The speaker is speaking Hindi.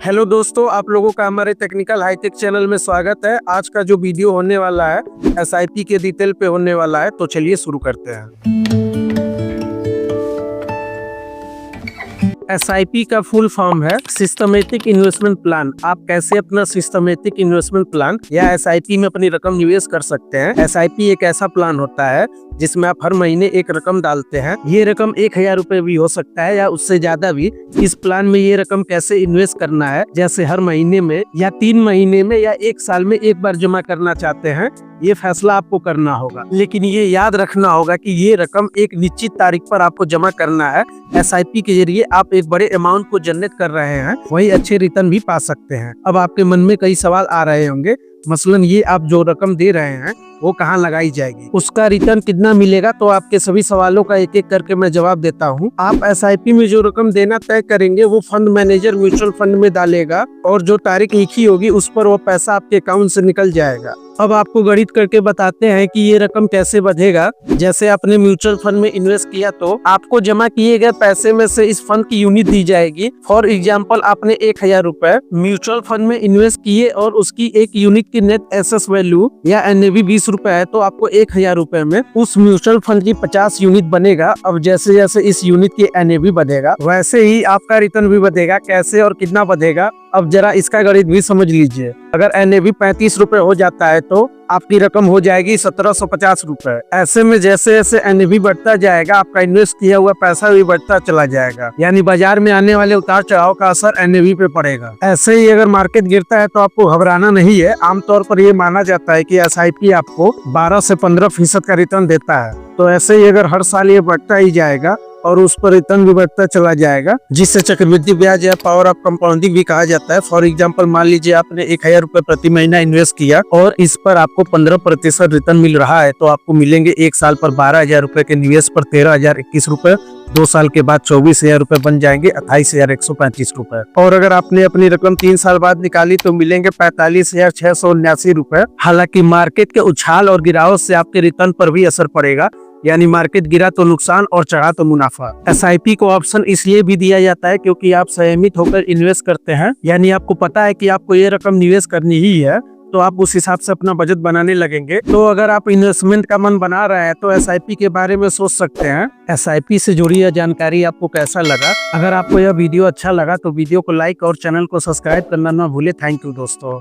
हेलो दोस्तों, आप लोगों का हमारे टेक्निकल हाईटेक चैनल में स्वागत है। आज का जो वीडियो होने वाला है एसआईपी के डिटेल पे होने वाला है, तो चलिए शुरू करते हैं। एसआईपी का फुल फॉर्म है सिस्टमेटिक इन्वेस्टमेंट प्लान। आप कैसे अपना सिस्टमेटिक इन्वेस्टमेंट प्लान या एसआईपी में अपनी रकम निवेश कर सकते हैं। एसआईपी एक ऐसा प्लान होता है जिसमें आप हर महीने एक रकम डालते हैं। ये रकम 1000 रुपए भी हो सकता है या उससे ज्यादा भी। इस प्लान में ये रकम कैसे इन्वेस्ट करना है, जैसे हर महीने में या 3 महीने में या 1 साल में एक बार जमा करना चाहते हैं, ये फैसला आपको करना होगा। लेकिन ये याद रखना होगा कि ये रकम एक निश्चित तारीख पर आपको जमा करना है। एसआईपी के जरिए आप एक बड़े अमाउंट को जनरेट कर रहे हैं, वही अच्छे रिटर्न भी पा सकते हैं। अब आपके मन में कई सवाल आ रहे होंगे, मसलन ये आप जो रकम दे रहे हैं वो कहाँ लगाई जाएगी, उसका रिटर्न कितना मिलेगा। तो आपके सभी सवालों का एक एक करके मैं जवाब देता हूँ। आप एसआईपी में जो रकम देना तय करेंगे वो फंड मैनेजर म्यूचुअल फंड में डालेगा और जो तारीख लिखी होगी उस पर वो पैसा आपके अकाउंट से निकल जाएगा। अब आपको गणित करके बताते हैं कि ये रकम कैसे बढ़ेगा। जैसे आपने म्यूचुअल फंड में इन्वेस्ट किया तो आपको जमा किए गए पैसे में से इस फंड की यूनिट दी जाएगी। फॉर एग्जांपल, आपने 1000 रुपए म्यूचुअल फंड में इन्वेस्ट किए और उसकी एक यूनिट की नेट एसेट वैल्यू या एनएवी 20 रुपए है, तो आपको 1000 रुपए में उस म्यूचुअल फंड की 50 यूनिट बनेगा। अब जैसे जैसे इस यूनिट की एनएवी बढ़ेगा वैसे ही आपका रिटर्न भी बढ़ेगा। कैसे और कितना बढ़ेगा, अब जरा इसका गणित भी समझ लीजिए। अगर एनएवी 35 रुपए हो जाता है तो आपकी रकम हो जाएगी 1750 रुपए। ऐसे में जैसे जैसे एनएवी बढ़ता जाएगा आपका इन्वेस्ट किया हुआ पैसा भी बढ़ता चला जाएगा, यानी बाजार में आने वाले उतार चढ़ाव का असर एनएवी पे पड़ेगा। ऐसे ही अगर मार्केट गिरता है तो आपको घबराना नहीं है। आमतौर पर ये माना जाता है कि एसआईपी आपको 12 से 15% का रिटर्न देता है। तो ऐसे ही अगर हर साल ये बढ़ता ही जाएगा और उस पर रिटर्न भी बढ़ता चला जाएगा, जिससे चक्रवृद्धि ब्याज या पावर ऑफ कंपाउंडिंग भी कहा जाता है। फॉर एग्जांपल, मान लीजिए आपने 1000 रुपए प्रति महीना इन्वेस्ट किया और इस पर आपको 15% रिटर्न मिल रहा है, तो आपको मिलेंगे 1 साल पर 12,000 रुपए के निवेश पर 13,021 रुपए। 2 साल के बाद 24,000 रुपए बन जाएंगे 28,135 रुपए। और अगर आपने अपनी रकम 3 साल बाद निकाली तो मिलेंगे 45,679 रुपए। हालांकि मार्केट के उछाल और गिरावट से आपके रिटर्न पर भी असर पड़ेगा, यानी मार्केट गिरा तो नुकसान और चढ़ा तो मुनाफा। एसआईपी को ऑप्शन इसलिए भी दिया जाता है क्योंकि आप संयमित होकर इन्वेस्ट करते हैं, यानी आपको पता है कि आपको ये रकम निवेश करनी ही है, तो आप उस हिसाब से अपना बजट बनाने लगेंगे। तो अगर आप इन्वेस्टमेंट का मन बना रहे हैं तो एसआईपी के बारे में सोच सकते हैं। एसआईपी से जुड़ी यह जानकारी आपको कैसा लगा? अगर आपको यह वीडियो अच्छा लगा तो वीडियो को लाइक और चैनल को सब्सक्राइब करना ना भूले। थैंक यू दोस्तों।